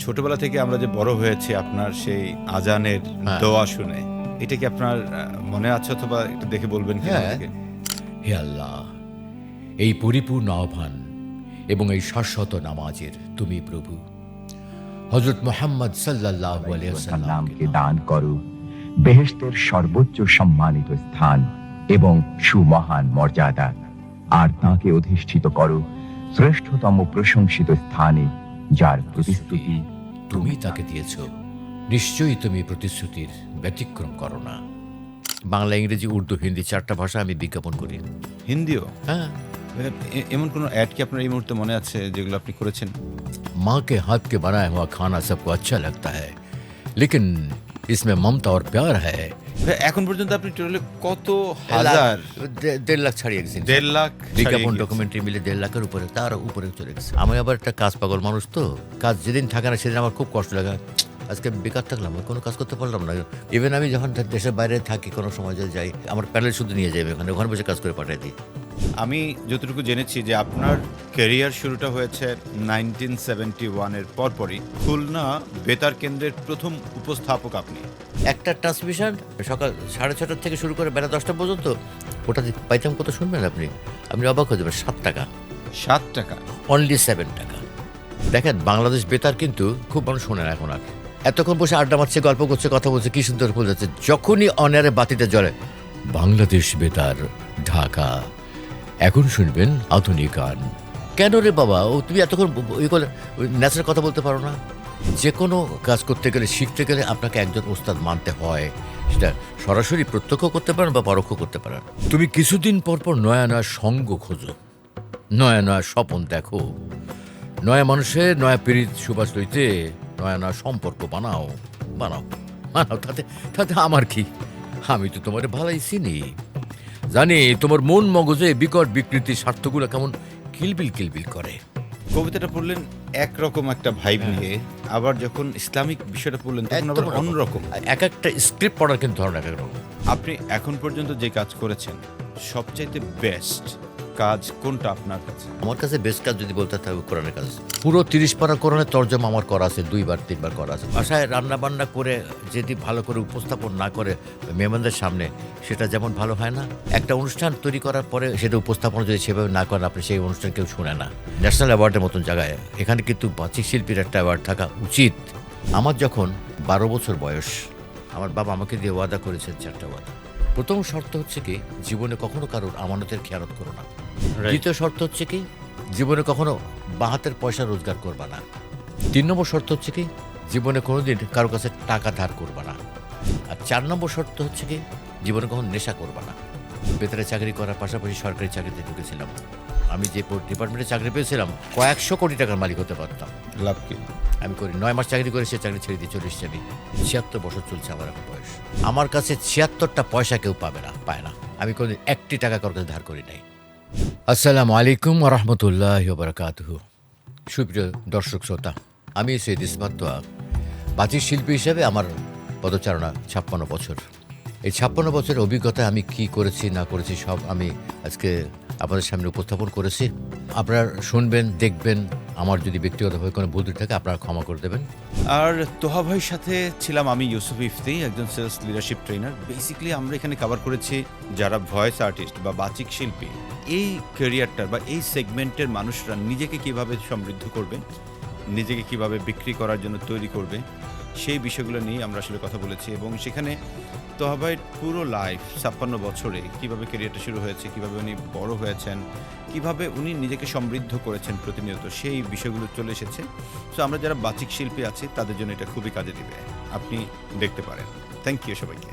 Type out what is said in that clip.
ছোটবেলা থেকে আমরা যে বড় হয়েছি আপনার সেই আজানের হ্যাঁ। দোয়া শুনে, এটা কি আপনার মনে আছে অথবা একটু দেখে বলবেন কি হ্যাঁ। আমাদেরকে? হে আল্লাহ, এই পরিপূর্ণ আহ্বান এবং এই শাশ্বত নামাজের তুমি প্রভু হযরত মুহাম্মদ সাল্লাল্লাহু আলাইহি সাল্লামকে দান করো বেহেশতের সর্বোচ্চ সম্মানিত স্থান এবং সুমহান মর্যাদা, আর তাকে অধিষ্ঠিত করো শ্রেষ্ঠতম প্রশংসিত স্থানে, যার প্রতিস্তুতি তুমি তাকে দিয়েছ। নিশ্চয়ই তুমি প্রতিশ্রুতির ব্যতিক্রম করো না। বাংলা, ইংরেজি, উর্দু, হিন্দি 4টা ভাষা আমি বিজ্ঞাপন করি। হিন্দিও? হ্যাঁ। এমন কোনো অ্যাড কি আপনার এই মুহূর্তে মনে আছে যেগুলো আপনি করেছেন? माँ के हाथ के बनाया हुआ खाना सबको अच्छा लगता है, लेकिन इसमें ममता और प्यार है। এখন পর্যন্ত আপনি টোটালি কত হাজার? 1.5 লাখ ছাড়িয়ে গেছি। 1.5 লাখ বিজ্ঞাপন ডকুমেন্টারি মিলে 1.5 লাখের উপরে, তার উপরে চলে গেছে। আমি আবার একটা কাজ পাগল মানুষ, তো কাজ যেদিন থাকে না সেদিন আমার খুব কষ্ট লাগে। আজকে বেকার থাকলাম, কোনো কাজ করতে পারলাম না। ইভেন আমি যখন দেশের বাইরে থাকি, কোনো সময় যাই, আমার প্যানেল শুধু নিয়ে যাবে, ওখানে বসে কাজ করে পাঠিয়ে দিই। আমি যতটুকু জেনেছি যে আপনার ক্যারিয়ার শুরুটা হয়েছে 1971 এর পরপরই। খুলনা বেতার কেন্দ্রের প্রথম উপস্থাপক আপনি। একটা ট্রান্সমিশন সকাল 6:30 থেকে শুরু করে বেলা 10টা পর্যন্ত, ওটা পাইতাম কত শুনবেন আপনি অবাক হয়ে যাবেন, 7 টাকা। 7 টাকা? অনলি 7 টাকা। দেখেন, বাংলাদেশ বেতার কিন্তু খুব মানুষ শোনে না এখন আর। এতক্ষণ বসে আড্ডা মারছে, গল্প করছে, কথা বলছে, কি সুন্দর ফুল যাচ্ছে। যখনই অনারে বাতিতে জ্বলে বাংলাদেশ বেতার ঢাকা, এখন শুনবেন আধুনিক গান। কেন রে বাবা, তুমি এতক্ষণ ন্যাচারাল কথা বলতে পারো না? যে কোনো কাজ করতে গেলে, শিখতে গেলে আপনাকে একজন ওস্তাদ মানতে হয়। সেটা সরাসরি প্রত্যক্ষ করতে পারেন বা পরোক্ষ করতে পারেন। তুমি কিছুদিন পর পর নয়া নয়া সঙ্গ খোঁজো, নয়া নয়া স্বপন দেখো, নয়া মানুষের নয়া পীড়িত সুবাস লইতে নয়া নয়া সম্পর্ক বানাও। তাতে আমার কি? আমি তো তোমার ভালোই চিনি, জানি তোমার মন মগজে বিকট বিকৃতি স্বার্থগুলো কেমন কিলবিল করে। কবিতাটা পড়লেন একরকম একটা ভাইব নিয়ে, আবার যখন ইসলামিক বিষয়টা পড়লেন তখন আবার অন্যরকম। এক একটা স্ক্রিপ্ট পড়ার কিন্তু ধরন এক এক রকম। আপনি এখন পর্যন্ত যে কাজ করেছেন সবচাইতে বেস্ট কাজ কোনটা আপনার কাছে? আমার কাছে বেস্ট কাজ যদি বলতে থাকে কোরআনের কাজ। পুরো 30 পারা কোরআনের তরজমা আমার করা আছে, 2-3 বার করা আছে। বাসায় রান্না বান্না করে যদি ভালো করে উপস্থাপন না করে মেহমানদের সামনে, সেটা যেমন ভালো হয় না। একটা অনুষ্ঠান তৈরি করার পরে সেটা উপস্থাপন যদি সেভাবে না করেন, আপনি সেই অনুষ্ঠান কেউ শুনে না। ন্যাশনাল অ্যাওয়ার্ডের মতন জায়গায় এখানে কিন্তু বাচিক শিল্পীর একটা অ্যাওয়ার্ড থাকা উচিত। আমার যখন 12 বছর বয়স, আমার বাবা আমাকে দিয়ে ওয়াদা করেছেন 4টা ওয়াদা। প্রথম শর্ত হচ্ছে কি, জীবনে কখনো কারোর আমানতের খেয়ানত করো না। দ্বিতীয় শর্ত হচ্ছে কি, জীবনে কখনো বাহাতের পয়সা রোজগার করবা না। 3 নম্বর শর্ত হচ্ছে কি, জীবনে কোনোদিন কারো কাছে টাকা ধার করবা না। আর 4 নম্বর শর্ত হচ্ছে কি, জীবনে কখনো নেশা করবা না। বেতারে চাকরি করার পাশাপাশি সরকারি চাকরিতে ঢুকেছিলাম। আমি যে ডিপার্টমেন্টে চাকরি পেয়েছিলাম, কয়েকশো কোটি টাকার মালিক হতে পারতাম। লাভ কি? আমি করি 9 মাস চাকরি করে সে চাকরি ছেড়ে দিয়ে চলে এসেছি। আমি 76 বছর চলছে আমার এখন বয়স। আমার কাছে 76টা পয়সা কেউ পায় না। আমি কোনোদিন 1টি টাকা কারোর কাছে ধার করি নাই। আসসালামু আলাইকুম ওয়া রাহমাতুল্লাহি ওয়া বারাকাতুহু। সুপ্রিয় দর্শক শ্রোতা, আমি সৈয়দ ইসমাত তোয়া। বাচিক শিল্পী হিসেবে আমার পদচারণা 56 বছর। এই 56 বছরের অভিজ্ঞতায় আমি কি করেছি না করেছি সব আমি আজকে আপনাদের সামনে উপস্থাপন করেছি। আপনারা শুনবেন, দেখবেন। আমার যদি ব্যক্তিগতভাবে কোনো ভুল ত্রুটি থাকে আপনারা ক্ষমা করে দেবেন। আর তোহা ভাইয়ের সাথে ছিলাম আমি ইউসুফ ইফতি, একজন সেলস লিডারশিপ ট্রেনার। বেসিক্যালি আমরা এখানে কভার করেছি যারা ভয়েস আর্টিস্ট বা বাচিক শিল্পী, এই ক্যারিয়ারটার বা এই সেগমেন্টের মানুষরা নিজেকে কিভাবে সমৃদ্ধ করবে, নিজেকে কিভাবে বিক্রি করার জন্য তৈরি করবে, সেই বিষয়গুলো নিয়ে আমরা আসলে কথা বলেছি। এবং সেখানে তোহা ভাইয়ের পুরো লাইফ 56 বছরে কীভাবে ক্যারিয়ারটা শুরু হয়েছে, কীভাবে উনি বড় হয়েছেন, কিভাবে উনি নিজেকে সমৃদ্ধ করেছেন প্রতিনিয়ত, সেই বিষয়গুলো চলে এসেছে। সো আমরা যারা বাচিক শিল্পী আছি তাদের জন্য এটা খুবই কাজে দিবে, আপনি দেখতে পারেন। থ্যাংক ইউ সবাইকে।